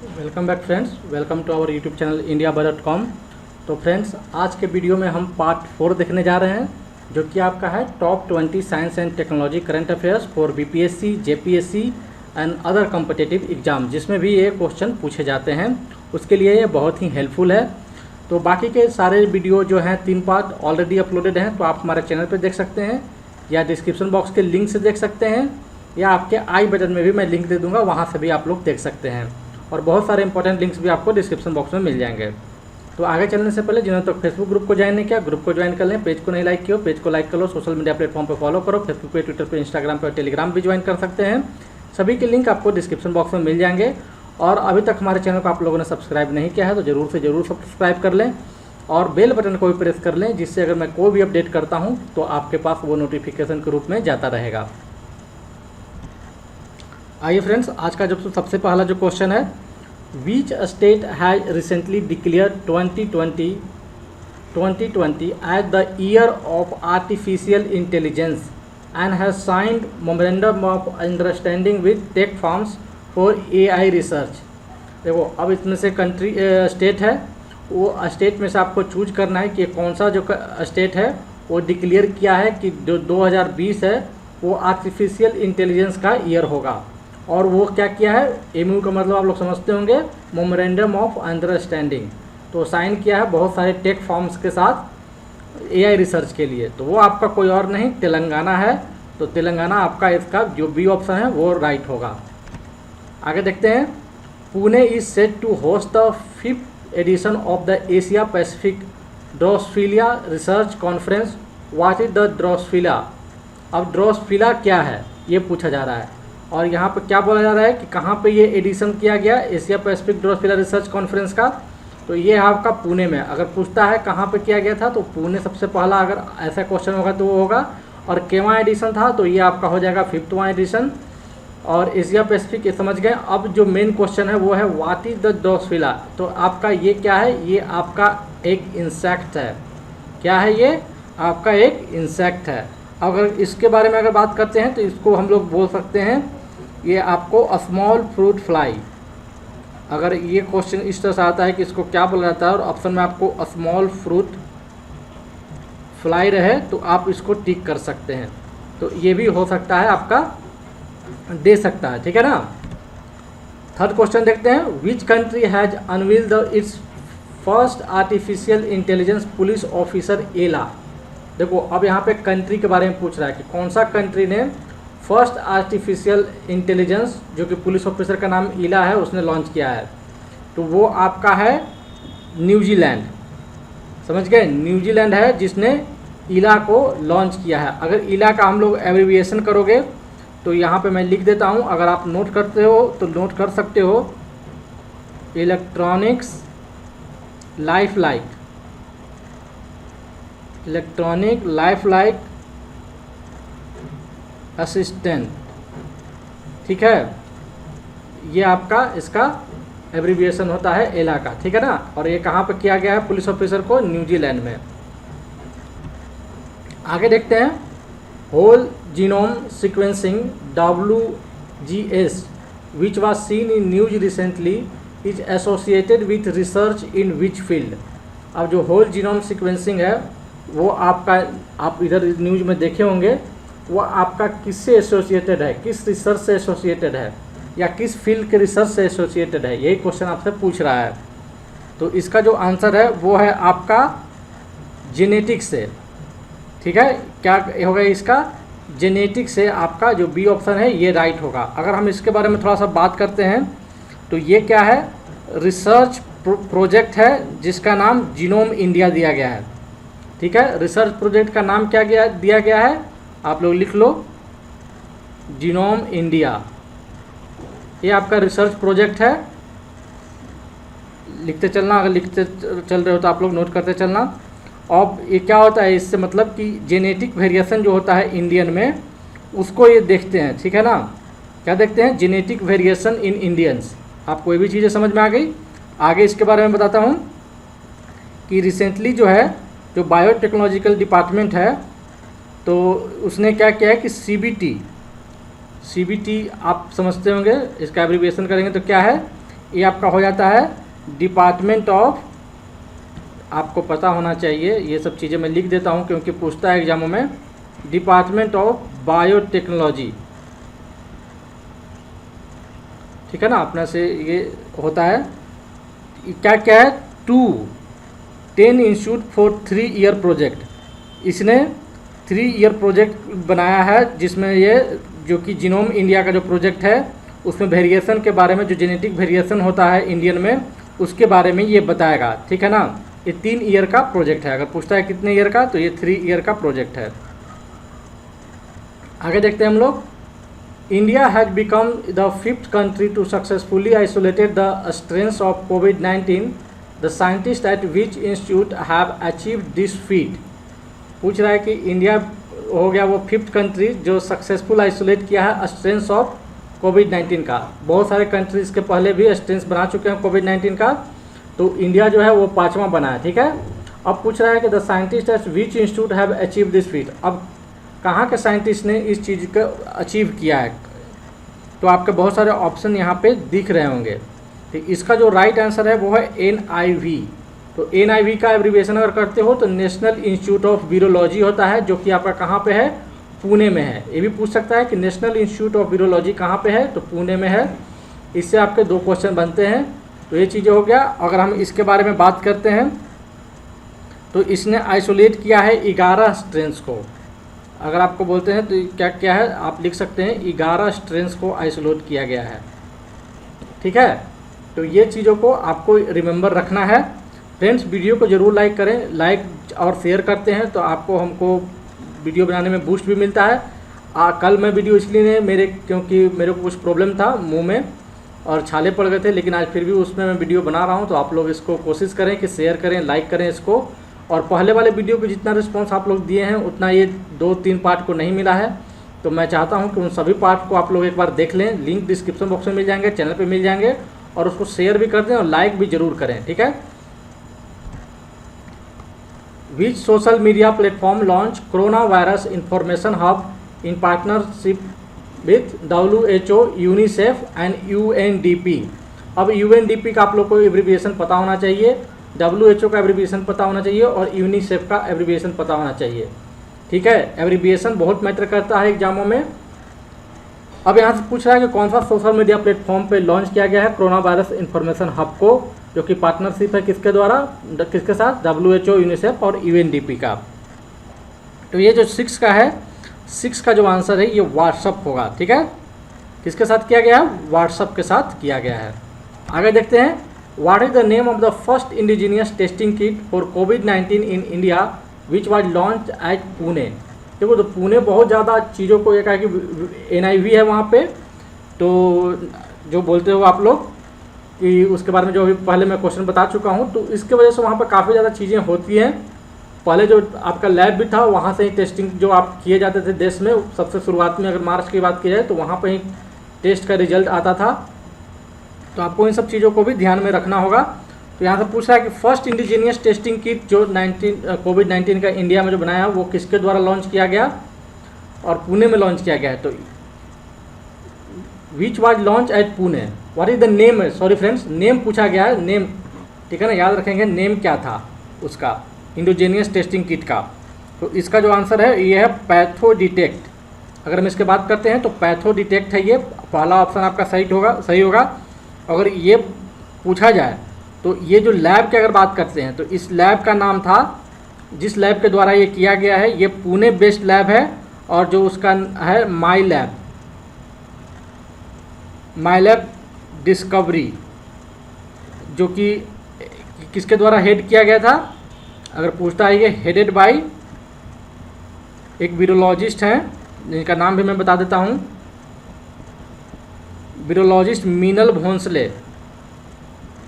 Welcome back friends, welcome to our YouTube channel indiaba.com। तो friends, आज के video में हम पार्ट 4 देखने जा रहे हैं, जो कि आपका है top 20 science and technology current affairs for BPSC, JPSC and other competitive exam, जिसमें भी ये क्वेश्चन पूछे जाते हैं। उसके लिए ये बहुत ही हेल्पफुल है। तो बाकी के सारे वीडियो जो हैं 3 पार्ट ऑलरेडी अपलोडेड हैं, तो आप हमारे चैनल पर देख सकते हैं या डिस्क्रिप्शन बॉक्स के लिंक से देख सकते हैं, या आपके आई बटन में भी मैं लिंक दे दूंगा, वहाँ से भी आप लोग देख सकते हैं। और बहुत सारे इंपॉर्टेंट लिंक्स भी आपको डिस्क्रिप्शन बॉक्स में मिल जाएंगे। तो आगे चलने से पहले जिन्होंने तो फेसबुक ग्रुप को ज्वाइन नहीं किया, ग्रुप को ज्वाइन कर लें। पेज को नहीं लाइक किया, पेज को लाइक कर लो। सोशल मीडिया प्लेटफॉर्म पर फॉलो करो, फेसबुक पे, ट्विटर पे, इंस्टाग्राम पे, टेलीग्राम भी ज्वाइन कर सकते हैं। सभी के लिंक आपको डिस्क्रिप्शन बॉक्स में मिल जाएंगे। और अभी तक हमारे चैनल को आप लोगों ने सब्सक्राइब नहीं किया है तो ज़रूर से ज़रूर सब्सक्राइब कर लें और बेल बटन को भी प्रेस कर लें, जिससे अगर मैं कोई भी अपडेट करता हूँ तो आपके पास वो नोटिफिकेशन के रूप में जाता रहेगा। आइए फ्रेंड्स, आज का जो सबसे पहला जो क्वेश्चन है, which state has recently declare 2020 as the year of artificial intelligence and has signed memorandum of understanding with tech firms for AI research. देखो, अब इसमें से कंट्री स्टेट है, वो स्टेट में से आपको चूज करना है कि कौन सा जो स्टेट है वो डिक्लेयर किया है कि जो 2020 है वो आर्टिफिशियल इंटेलिजेंस का ईयर होगा। और वो क्या किया है, MOU का मतलब आप लोग समझते होंगे, मेमोरेंडम ऑफ अंडरस्टैंडिंग। तो साइन किया है बहुत सारे टेक फॉर्म्स के साथ AI रिसर्च के लिए। तो वो आपका कोई और नहीं, तेलंगाना है। तो तेलंगाना आपका इसका जो बी ऑप्शन है वो राइट होगा। आगे देखते हैं। Pune is set to host the 5th edition of the Asia Pacific drosophila research conference. What is the drosophila? अब ड्रोसोफिला क्या है ये पूछा जा रहा है, और यहाँ पे क्या बोला जा रहा है कि कहाँ पे ये एडिशन किया गया Asia Pacific drosophila research conference का। तो ये है आपका पुणे में। अगर पूछता है कहाँ पे किया गया था तो पुणे सबसे पहला, अगर ऐसा क्वेश्चन होगा तो वो होगा। और केवां एडिशन था तो ये आपका हो जाएगा 5वां एडिशन। और एशिया पैसिफिक ये समझ गए। अब जो मेन क्वेश्चन है वो है व्हाट इज द ड्रोसोफिला। तो आपका ये क्या है, ये आपका एक इंसेक्ट है। क्या है ये? आपका एक इंसेक्ट है। अगर इसके बारे में अगर बात करते हैं तो इसको हम लोग बोल सकते हैं, ये आपको स्मॉल फ्रूट फ्लाई। अगर ये क्वेश्चन इस तरह से आता है कि इसको क्या बोला जाता है और ऑप्शन में आपको स्मॉल फ्रूट फ्लाई रहे तो आप इसको टिक कर सकते हैं। तो ये भी हो सकता है, आपका दे सकता है, ठीक है ना। थर्ड क्वेश्चन देखते हैं। Which country has unveiled it's first artificial intelligence police officer एला। देखो, अब यहाँ पे कंट्री के बारे में पूछ रहा है कि कौन सा कंट्री ने फर्स्ट आर्टिफिशियल इंटेलिजेंस, जो कि पुलिस ऑफिसर का नाम ईला है, उसने लॉन्च किया है। तो वो आपका है न्यूजीलैंड। समझ गए, न्यूजीलैंड है जिसने ईला को लॉन्च किया है। अगर ईला का हम लोग एब्रिविएशन करोगे तो यहाँ पे मैं लिख देता हूँ, अगर आप नोट करते हो तो नोट कर सकते हो। Electronics life like, electronic life like assistant, ठीक है। ये आपका इसका एब्रिविएशन होता है एला का, ठीक है ना। और ये कहाँ पे किया गया है पुलिस ऑफिसर को? न्यूजीलैंड में। आगे देखते हैं। Whole genome sequencing WGS which was seen in news recently is associated with research in which field. अब जो होल जीनोम सीक्वेंसिंग है वो आपका, आप इधर न्यूज में देखे होंगे, वो आपका किससे एसोसिएटेड है, किस रिसर्च से एसोसिएटेड है, या किस फील्ड के रिसर्च से एसोसिएटेड है, यही क्वेश्चन आपसे पूछ रहा है। तो इसका जो आंसर है वो है आपका जेनेटिक्स से, ठीक है। क्या होगा इसका? जेनेटिक्स से आपका जो बी ऑप्शन है ये राइट होगा। अगर हम इसके बारे में थोड़ा सा बात करते हैं तो ये क्या है, रिसर्च प्रोजेक्ट है जिसका नाम जीनोम इंडिया दिया गया है, ठीक है। रिसर्च प्रोजेक्ट का नाम क्या दिया गया है, आप लोग लिख लो, जीनोम इंडिया। ये आपका रिसर्च प्रोजेक्ट है। लिखते चलना, अगर लिखते चल रहे हो तो आप लोग नोट करते चलना। अब ये क्या होता है, इससे मतलब कि जेनेटिक वेरिएशन जो होता है इंडियन में, उसको ये देखते हैं, ठीक है ना। क्या देखते हैं? Genetic variation in Indians. आपको ये भी चीज़ें समझ में आ गई। आगे इसके बारे में बताता हूँ कि रिसेंटली जो है, जो बायोटेक्नोलॉजिकल डिपार्टमेंट है, तो उसने क्या किया है कि CBT आप समझते होंगे, इसका एब्रिविएशन करेंगे तो क्या है, ये आपका हो जाता है डिपार्टमेंट ऑफ, आपको पता होना चाहिए, ये सब चीज़ें मैं लिख देता हूँ क्योंकि पूछता है एग्जामों में, डिपार्टमेंट ऑफ बायोटेक्नोलॉजी, ठीक है ना, अपने से ये होता है। क्या क्या है, 10 इंस्टीट्यूट फॉर 3 ईयर प्रोजेक्ट, इसने 3 ईयर प्रोजेक्ट बनाया है जिसमें ये जो कि जीनोम इंडिया का जो प्रोजेक्ट है उसमें वेरिएशन के बारे में, जो जेनेटिक वेरिएशन होता है इंडियन में उसके बारे में ये बताएगा, ठीक है ना। ये 3 ईयर का प्रोजेक्ट है, अगर पूछता है कितने ईयर का तो ये 3 ईयर का प्रोजेक्ट है। आगे देखते हैं हम लोग। India has become the 5th country to successfully isolated the strains of कोविड-19, the scientist at which institute have achieved this feat. पूछ रहा है कि इंडिया हो गया वो 5th कंट्री जो सक्सेसफुल आइसोलेट किया है स्ट्रेन्स ऑफ कोविड-19 का। बहुत सारे कंट्रीज़ के पहले भी स्ट्रेन्स बना चुके हैं कोविड-19 का, तो इंडिया जो है वो 5वां बना है, ठीक है। अब पूछ रहा है कि the scientist at which institute have achieve this feet, अब कहाँ के साइंटिस्ट ने इस चीज़ को अचीव किया है, तो आपके बहुत सारे ऑप्शन यहाँ पे दिख रहे होंगे। तो इसका जो राइट आंसर है वो है NIV। तो NIV का एब्रीविएशन अगर करते हो तो नेशनल इंस्टीट्यूट ऑफ वीरोलॉजी होता है, जो कि आपका कहाँ पे है, पुणे में है। ये भी पूछ सकता है कि नेशनल इंस्टीट्यूट ऑफ वीरोलॉजी कहाँ पे है, तो पुणे में है। इससे आपके 2 क्वेश्चन बनते हैं। तो ये चीज़ें हो गया। अगर हम इसके बारे में बात करते हैं तो इसने आइसोलेट किया है 11 स्ट्रेन्स को। अगर आपको बोलते हैं तो क्या क्या है, आप लिख सकते हैं 11 स्ट्रेन्स को आइसोलेट किया गया है, ठीक है। तो ये चीज़ों को आपको रिमेंबर रखना है। फ्रेंड्स, वीडियो को ज़रूर लाइक करें, लाइक और शेयर करते हैं तो आपको हमको वीडियो बनाने में बूस्ट भी मिलता है। कल मैं वीडियो इसलिए नहीं, क्योंकि मेरे को कुछ प्रॉब्लम था मुंह में और छाले पड़ गए थे, लेकिन आज फिर भी उसमें मैं वीडियो बना रहा हूं। तो आप लोग इसको कोशिश करें कि शेयर करें, लाइक करें इसको। और पहले वाले वीडियो को जितना रिस्पांस आप लोग दिए हैं उतना ये 2-3 पार्ट को नहीं मिला है, तो मैं चाहता हूं कि उन सभी पार्ट को आप लोग एक बार देख लें। लिंक डिस्क्रिप्शन बॉक्स में मिल जाएंगे, चैनल पर मिल जाएंगे, और उसको शेयर भी कर दें और लाइक भी ज़रूर करें, ठीक है। Which social media platform launched coronavirus information hub in partnership with WHO, UNICEF and UNDP? अब UNDP का आप लोग को एब्रीविएशन पता होना चाहिए, WHO का एब्रीविएशन पता होना चाहिए और यूनिसेफ का एब्रीविएशन पता होना चाहिए, ठीक है। एब्रीविएशन बहुत मैटर करता है एग्जामों में। अब यहाँ से पूछ रहा है कि कौन सा सोशल मीडिया प्लेटफॉर्म पे लॉन्च किया गया है कोरोना वायरस इन्फॉर्मेशन हब को, जो कि पार्टनरशिप है किसके द्वारा, किसके साथ, WHO, यूनिसेफ और UNDP का। तो ये जो 6 का है, 6 का जो आंसर है ये व्हाट्सअप होगा, ठीक है। किसके साथ किया गया है, व्हाट्सअप के साथ किया गया है। आगे देखते हैं। What is the name of the first indigenous testing kit for covid in India which was launch eight Pune. देखो, तो पुणे बहुत ज़्यादा चीज़ों को, एक है कि NIV है वहाँ पे, तो जो बोलते हो आप लोग कि उसके बारे में जो अभी पहले मैं क्वेश्चन बता चुका हूँ, तो इसके वजह से वहाँ पर काफ़ी ज़्यादा चीज़ें होती हैं। पहले जो आपका लैब भी था वहाँ से ही टेस्टिंग जो आप किए जाते थे देश में, सबसे शुरुआत में अगर मार्च की बात की जाए तो वहाँ पर ही टेस्ट का रिजल्ट आता था। तो आपको इन सब चीज़ों को भी ध्यान में रखना होगा। तो यहाँ से पूछ रहा है कि फर्स्ट इंडिजीनियस टेस्टिंग किट जो कोविड-19 का इंडिया में जो बनाया है वो किसके द्वारा लॉन्च किया गया, और पुणे में लॉन्च किया गया है। तो which was launch eight Pune, what is the name, sorry friends, name पूछा गया है, नेम, ठीक है ना, याद रखेंगे नेम क्या था उसका, इंडिजीनियस टेस्टिंग किट का। तो इसका जो आंसर है ये है पैथो डिटेक्ट। अगर हम इसके बात करते हैं तो पैथो डिटेक्ट है, ये पहला ऑप्शन आपका सही होगा। अगर ये पूछा जाए तो ये जो लैब की अगर बात करते हैं तो इस लैब का नाम था, जिस लैब के द्वारा ये किया गया है, ये पुणे बेस्ड लैब है, और जो उसका है माई लैब डिस्कवरी, जो कि किसके द्वारा हेड किया गया था। अगर पूछता है ये हेडेड बाय एक वीरोलॉजिस्ट हैं, जिनका नाम भी मैं बता देता हूँ, वीरोलॉजिस्ट मीनल भोंसले,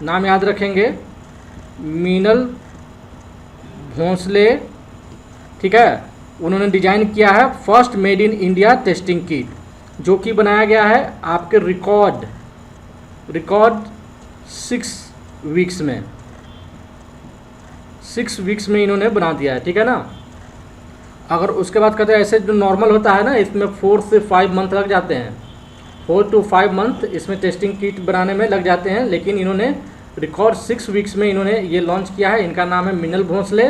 नाम याद रखेंगे, मीनल भोंसले, ठीक है। उन्होंने डिजाइन किया है first made in India testing kit, जो कि बनाया गया है आपके रिकॉर्ड 6 वीक्स में, 6 वीक्स में इन्होंने बना दिया है, ठीक है ना। अगर उसके बाद कहते हैं ऐसे जो नॉर्मल होता है ना, इसमें 4 से 5 मंथ लग जाते हैं, 4 to 5 मंथ इसमें टेस्टिंग किट बनाने में लग जाते हैं, लेकिन इन्होंने रिकॉर्ड 6 वीक्स में इन्होंने ये लॉन्च किया है। इनका नाम है मिनल भोंसले,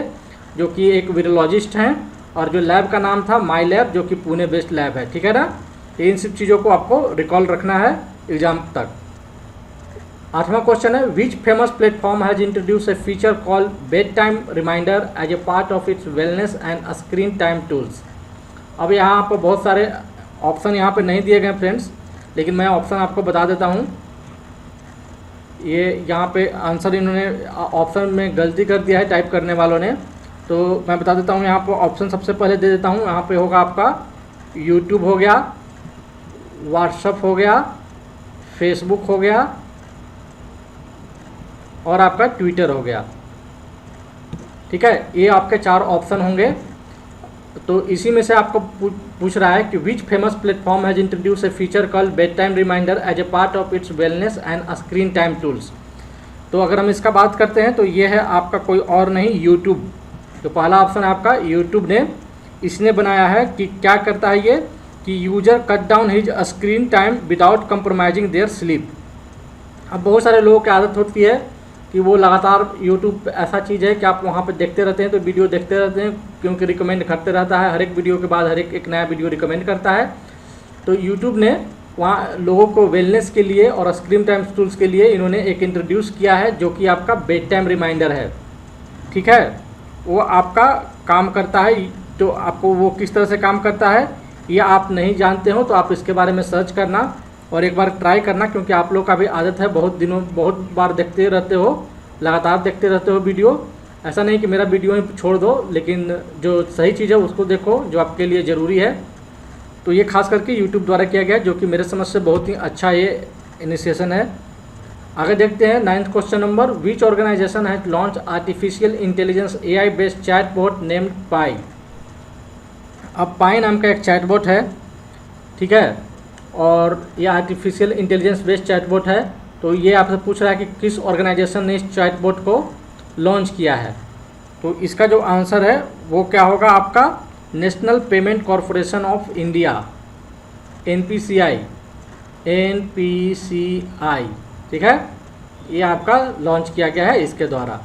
जो कि एक वीरोलॉजिस्ट हैं, और जो लैब का नाम था माई लैब, जो कि पुणे बेस्ड लैब है। ठीक है ना, इन सब चीज़ों को आपको रिकॉल रखना है एग्जाम तक। 8वां क्वेश्चन है, which famous platform has introduce a feature called bedtime reminder as a part of its wellness and screen time tools. अब यहाँ पर बहुत सारे ऑप्शन यहाँ पे नहीं दिए गए फ्रेंड्स, लेकिन मैं ऑप्शन आपको बता देता हूँ। ये यहाँ पे आंसर इन्होंने ऑप्शन में गलती कर दिया है टाइप करने वालों ने, तो मैं बता देता हूँ। यहाँ पर ऑप्शन सबसे पहले दे देता हूँ। यहाँ पे होगा आपका यूट्यूब हो गया, व्हाट्सएप हो गया, फेसबुक हो गया और आपका ट्विटर हो गया। ठीक है, ये आपके 4 ऑप्शन होंगे। तो इसी में से आपको पूछ रहा है कि which famous platform has introduce a feature called bedtime reminder as a part of its wellness and screen time tools. तो अगर हम इसका बात करते हैं तो ये है आपका कोई और नहीं, यूट्यूब। तो पहला ऑप्शन आपका यूट्यूब ने इसने बनाया है कि क्या करता है ये कि user cut down his screen time without compromising there sleep. अब बहुत सारे लोगों की आदत होती है कि वो लगातार यूट्यूब ऐसा चीज़ है कि आप वहाँ पे देखते रहते हैं, तो वीडियो देखते रहते हैं, क्योंकि रिकमेंड करते रहता है, हर एक वीडियो के बाद हर एक नया वीडियो रिकमेंड करता है। तो यूट्यूब ने वहाँ लोगों को वेलनेस के लिए और स्क्रीन टाइम टूल्स के लिए इन्होंने एक इंट्रोड्यूस किया है, जो कि आपका बेड टाइम रिमाइंडर है। ठीक है, वो आपका काम करता है। तो आपको वो किस तरह से काम करता है ये आप नहीं जानते हो, तो आप इसके बारे में सर्च करना और एक बार ट्राई करना, क्योंकि आप लोग का भी आदत है बहुत बार देखते रहते हो, लगातार देखते रहते हो वीडियो। ऐसा नहीं कि मेरा वीडियो ही छोड़ दो, लेकिन जो सही चीज़ है उसको देखो, जो आपके लिए ज़रूरी है। तो ये खास करके यूट्यूब द्वारा किया गया है, जो कि मेरे समझ से बहुत ही अच्छा ये इनिशिएशन है। आगे देखते हैं 9th question number, which organization has launch artificial intelligence AI based chatbot named Pi. अब पाई नाम का एक चैटबॉट है, ठीक है, और ये आर्टिफिशियल इंटेलिजेंस बेस्ड चैटबॉट है। तो ये आपसे पूछ रहा है कि किस ऑर्गेनाइजेशन ने इस चैटबॉट को लॉन्च किया है। तो इसका जो आंसर है वो क्या होगा आपका, national payment corporation of India, NPCI। ठीक है, ये आपका लॉन्च किया गया है इसके द्वारा।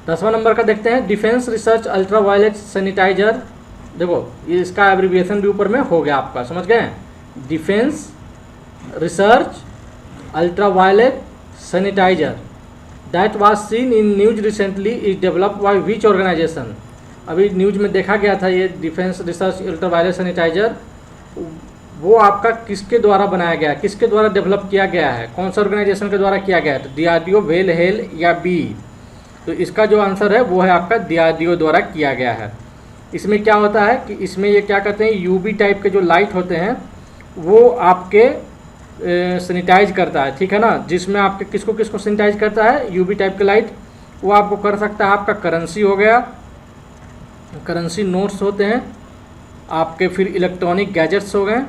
10वां नंबर का देखते हैं, डिफेंस रिसर्च अल्ट्रावायलेट सैनिटाइजर। देखो ये इसका एब्रीविएशन भी ऊपर में हो गया आपका, समझ गए, defence research ultraviolet sanitiser that was seen in news recently is developed by which organisation. अभी न्यूज में देखा गया था ये डिफेंस रिसर्च अल्ट्रावायलेट सैनिटाइजर, वो आपका किसके द्वारा बनाया गया है, किसके द्वारा डेवलप किया गया है, कौन सा ऑर्गेनाइजेशन के द्वारा किया गया है, DRDO, वेल हेल या बी। तो इसका जो आंसर है वो है आपका DRDO द्वारा किया गया है। इसमें क्या होता है कि इसमें ये क्या कहते हैं, UV टाइप के जो लाइट होते हैं वो आपके सैनिटाइज करता है, ठीक है ना, जिसमें आपके किसको किसको सैनिटाइज करता है, UV टाइप के लाइट। वो आपको कर सकता है आपका करेंसी हो गया, करेंसी नोट्स होते हैं आपके, फिर इलेक्ट्रॉनिक गैजेट्स हो गए,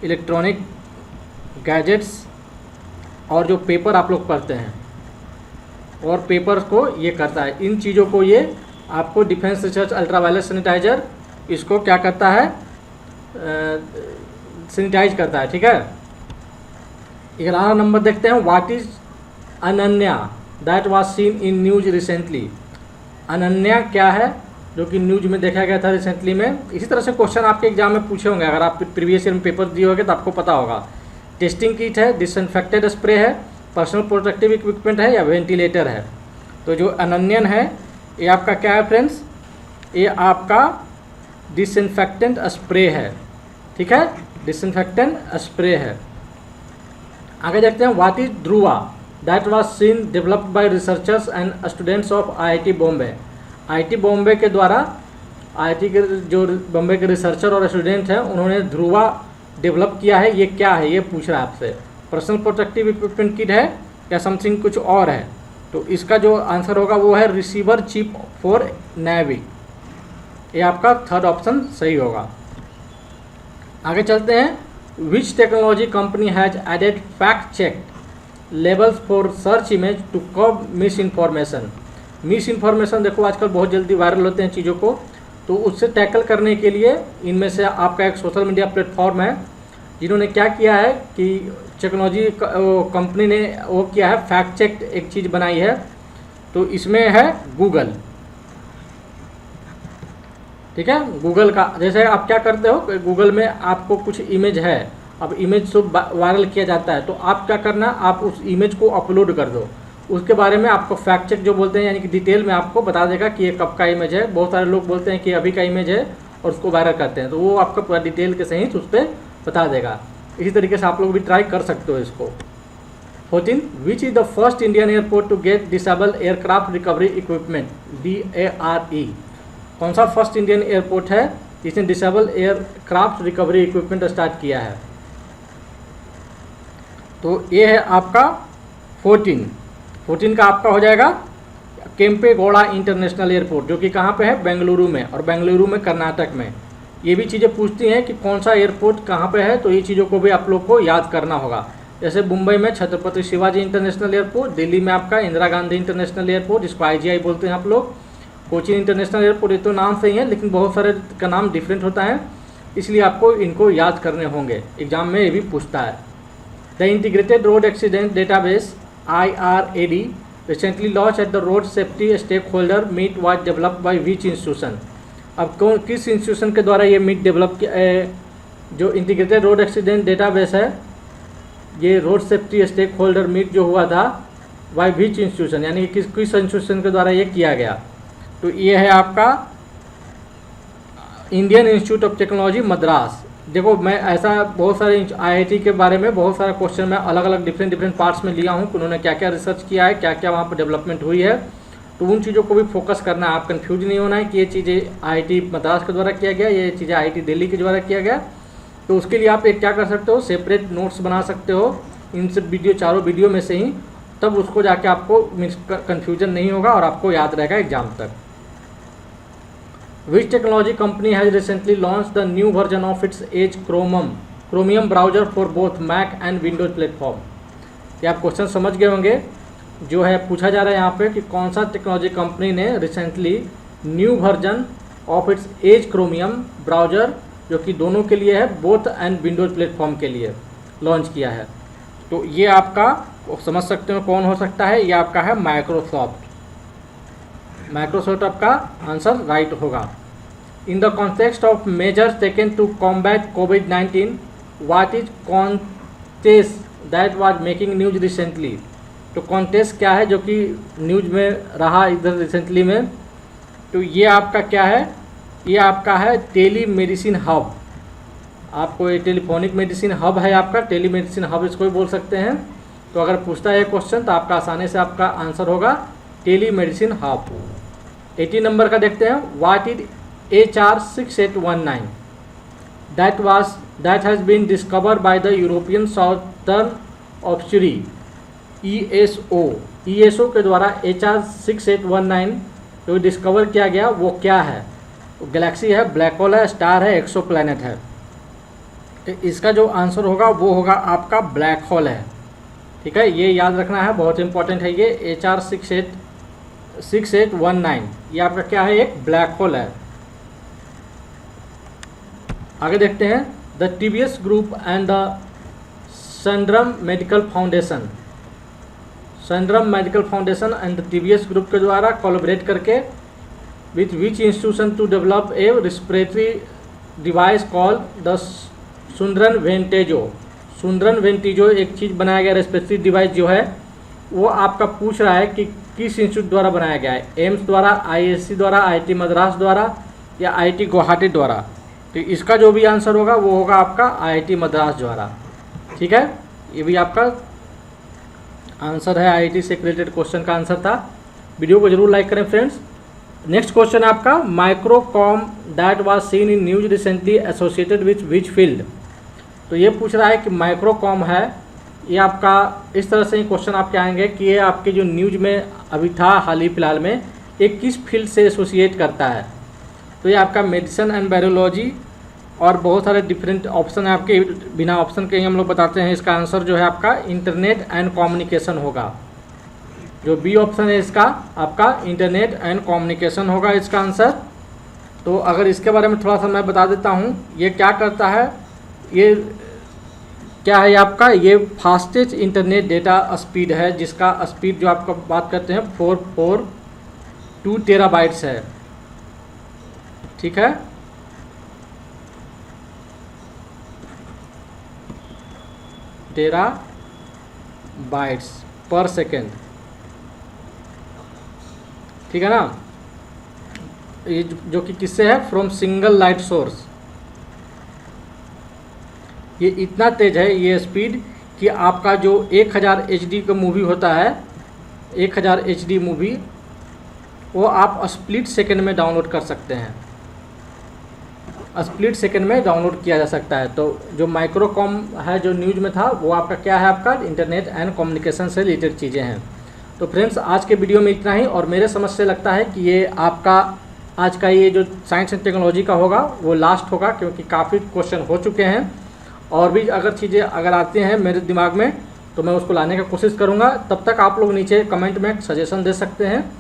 इलेक्ट्रॉनिक गैजेट्स, और जो पेपर आप लोग पढ़ते हैं और पेपर को ये करता है। इन चीज़ों को ये आपको डिफेंस रिसर्च अल्ट्रावायलेट सैनिटाइजर इसको क्या करता है, सैनिटाइज करता है। ठीक है, 11वां नंबर देखते हैं, what is Ananya that was seen in news recently. Ananya क्या है जो कि न्यूज में देखा गया था रिसेंटली में। इसी तरह से क्वेश्चन आपके एग्जाम में पूछे होंगे, अगर आप प्रीवियस ईयर में पेपर दिए होंगे तो आपको पता होगा। टेस्टिंग किट है, डिसइंफेक्टेड स्प्रे है, पर्सनल प्रोटेक्टिव इक्विपमेंट है या वेंटिलेटर है। तो जो अनन्यन है ये आपका क्या है फ्रेंड्स, ये आपका डिसइंफेक्टेंट स्प्रे है। ठीक है, डिसइंफेक्टेंट स्प्रे है। आगे देखते हैं, what is Dhruva that was seen developed by researchers and students of IIT Bombay. IIT Bombay के द्वारा, IIT के जो बॉम्बे के रिसर्चर और स्टूडेंट हैं उन्होंने ध्रुवा डेवलप किया है। ये क्या है ये पूछ रहा है आपसे, पर्सनल प्रोटेक्टिव इक्विपमेंट किट है या समथिंग कुछ और है। तो इसका जो आंसर होगा वो है रिसीवर चिप फॉर नेवी। ये आपका 3rd ऑप्शन सही होगा। आगे चलते हैं, which technology company has added fact check labels for search image to curb misinformation. Misinformation देखो आजकल बहुत जल्दी वायरल होते हैं चीज़ों को, तो उससे टैकल करने के लिए इनमें से आपका एक सोशल मीडिया प्लेटफॉर्म है जिन्होंने क्या किया है कि टेक्नोलॉजी कंपनी ने वो किया है, फैक्ट चेक एक चीज़ बनाई है। तो इसमें है गूगल, ठीक है। गूगल का जैसे आप क्या करते हो, गूगल में आपको कुछ इमेज है, अब इमेज तो वायरल किया जाता है, तो आप क्या करना, आप उस इमेज को अपलोड कर दो, उसके बारे में आपको फैक्ट चेक जो बोलते हैं, यानी कि डिटेल में आपको बता देगा कि ये कब का इमेज है। बहुत सारे लोग बोलते हैं कि अभी का इमेज है और उसको वायरल करते हैं, तो वो आपको पूरा डिटेल के सहित उस पर बता देगा। इसी तरीके से आप लोग भी ट्राई कर सकते हो इसको। 14 which is the first Indian airport to get disable aircraft recovery equipment, DARE। कौन सा फर्स्ट इंडियन एयरपोर्ट है जिसने disable aircraft recovery equipment start किया है? तो ये है आपका 14 का आपका हो जाएगा केम्पेगौड़ा इंटरनेशनल एयरपोर्ट, जो कि कहाँ पे है, बेंगलुरु में, और बेंगलुरु में कर्नाटक में। ये भी चीज़ें पूछती हैं कि कौन सा एयरपोर्ट कहाँ पे है, तो ये चीज़ों को भी आप लोग को याद करना होगा। जैसे मुंबई में छत्रपति शिवाजी इंटरनेशनल एयरपोर्ट, दिल्ली में आपका इंदिरा गांधी इंटरनेशनल एयरपोर्ट, जिसको IGI बोलते हैं आप लोग, कोचीन इंटरनेशनल एयरपोर्ट, ये तो नाम सही है लेकिन बहुत सारे का नाम डिफरेंट होता है, इसलिए आपको इनको याद करने होंगे, एग्जाम में ये भी पूछता है। The integrated road accident database IRAD recently launch at the road safety stakeholder meet was developed by which institution. अब कौन किस इंस्टीट्यूशन के द्वारा ये मीट डेवलप किया? जो इंटीग्रेटेड रोड एक्सीडेंट डेटाबेस है, ये road safety stakeholder meet जो हुआ था बाय विच इंस्टीट्यूशन, यानी कि किस इंस्टीट्यूशन के द्वारा ये किया गया? तो ये है आपका Indian institute of technology Madras. देखो मैं ऐसा बहुत सारे IIT के बारे में बहुत सारा क्वेश्चन मैं अलग अलग डिफरेंट पार्ट्स में लिया हूँ कि उन्होंने क्या क्या रिसर्च किया है, क्या क्या वहाँ पर डेवलपमेंट हुई है, तो उन चीज़ों को भी फोकस करना है। आप कंफ्यूज नहीं होना है कि ये चीज़ें IIT मद्रास के द्वारा किया गया, ये चीज़ें IIT दिल्ली के द्वारा किया गया। तो उसके लिए आप एक क्या कर सकते हो, सेपरेट नोट्स बना सकते हो इन सब वीडियो, चारों वीडियो में से ही, तब उसको जाके आपको कन्फ्यूजन नहीं होगा और आपको याद रहेगा एग्जाम तक। Which technology company has recently launched the new version of its Edge Chromium browser for both Mac and Windows platform? ये आप क्वेश्चन समझ गए होंगे। जो है पूछा जा रहा है यहाँ पे कि कौन सा टेक्नोलॉजी कंपनी ने recently new version of its Edge Chromium browser, जो कि दोनों के लिए है, बोथ एंड विंडोज प्लेटफॉर्म के लिए लॉन्च किया है। तो ये आपका समझ सकते हो कौन हो सकता है, ये आपका है माइक्रोसॉफ्ट। आपका आंसर राइट होगा। In the context of measures taken to combat COVID-19, what is contest that was making news recently. तो कॉन्टेस्ट क्या है जो कि न्यूज में रहा इधर रिसेंटली में? तो ये आपका क्या है, ये आपका है टेली मेडिसिन हब। आपको ये टेलीफोनिक मेडिसिन हब है आपका, टेली मेडिसिन हब इसको भी बोल सकते हैं। तो अगर पूछता है क्वेश्चन तो आपका आसानी से आपका आंसर होगा टेली मेडिसिन हब। 80 नंबर का देखते हैं। What is HR 6819 that has been discovered by the European Southern Observatory ESO के द्वारा HR 6819 जो डिस्कवर किया गया वो क्या है? तो गैलेक्सी है, ब्लैक होल है, स्टार है, एक्सो प्लैनेट है। तो इसका जो आंसर होगा वो होगा आपका ब्लैक होल है। ठीक है, ये याद रखना है, बहुत इंपॉर्टेंट है ये। HR 6819 ये आपका क्या है, एक ब्लैक होल है। आगे देखते हैं। The TVS group and the Sundram medical foundation and the TVS group के द्वारा कोलैबोरेट करके with which institution to develop a respiratory device called the Sundaran वेंटिजो एक चीज़ बनाया गया रेस्पिरेटरी डिवाइस जो है वो आपका पूछ रहा है कि किस इंस्टीट्यूट द्वारा बनाया गया है, एम्स द्वारा, IISc द्वारा, IIT मद्रास द्वारा या IIT गुवाहाटी द्वारा। तो इसका जो भी आंसर होगा वो होगा आपका IIT मद्रास द्वारा। ठीक है, ये भी आपका आंसर है, IIT से रिलेटेड क्वेश्चन का आंसर था। वीडियो को जरूर लाइक करें फ्रेंड्स। नेक्स्ट क्वेश्चन है आपका microcomb that was seen in news recently associated with which field. तो ये पूछ रहा है कि माइक्रोकॉम है, ये आपका इस तरह से ही क्वेश्चन आपके आएंगे कि ये आपके जो न्यूज में अभी था हाल ही फिलहाल में, ये किस फील्ड से एसोसिएट करता है। तो ये आपका मेडिसिन एंड बायोलॉजी और बहुत सारे डिफरेंट ऑप्शन है आपके, बिना ऑप्शन के ही हम लोग बताते हैं। इसका आंसर जो है आपका इंटरनेट एंड कम्युनिकेशन होगा। जो बी ऑप्शन है इसका आपका इंटरनेट एंड कम्युनिकेशन होगा इसका आंसर। तो अगर इसके बारे में थोड़ा सा मैं बता देता हूँ, ये क्या करता है, ये क्या है आपका, ये फास्टेस्ट इंटरनेट डेटा स्पीड है, जिसका स्पीड जो आपका बात करते हैं 442 टेराबाइट्स है, ठीक है। टेराबाइट्स पर सेकेंड, ठीक है ना। ये जो कि किससे है, फ्रॉम सिंगल लाइट सोर्स। ये इतना तेज है ये स्पीड कि आपका जो 1000 HD का मूवी होता है, 1000 HD मूवी, वो आप स्प्लिट सेकंड में डाउनलोड कर सकते हैं, स्प्लिट सेकंड में डाउनलोड किया जा सकता है। तो जो माइक्रोकॉम है जो न्यूज़ में था, वो आपका क्या है, आपका इंटरनेट एंड कम्युनिकेशन से रिलेटेड चीज़ें हैं। तो फ्रेंड्स, आज के वीडियो में इतना ही, और मेरे समझ से लगता है कि ये आपका आज का ये जो साइंस एंड टेक्नोलॉजी का होगा वो लास्ट होगा, क्योंकि काफ़ी क्वेश्चन हो चुके हैं, और भी अगर चीज़ें अगर आती हैं मेरे दिमाग में तो मैं उसको लाने का कोशिश करूँगा। तब तक आप लोग नीचे कमेंट में सजेशन दे सकते हैं,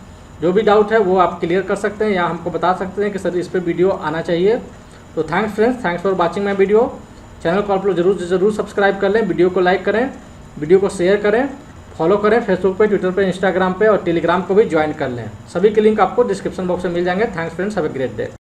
जो भी डाउट है वो आप क्लियर कर सकते हैं, या हमको बता सकते हैं कि सर इस पर वीडियो आना चाहिए। तो thanks friends, thanks for watching my video. Channel को आप लोग जरूर सब्सक्राइब कर लें, वीडियो को लाइक करें, वीडियो को शेयर करें, फॉलो करें फेसबुक पे, ट्विटर पे, इंस्टाग्राम पे और टेलीग्राम को भी ज्वाइन कर लें। सभी के लिंक आपको डिस्क्रिप्शन बॉक्स में मिल जाएंगे। Thanks friends, have a great day.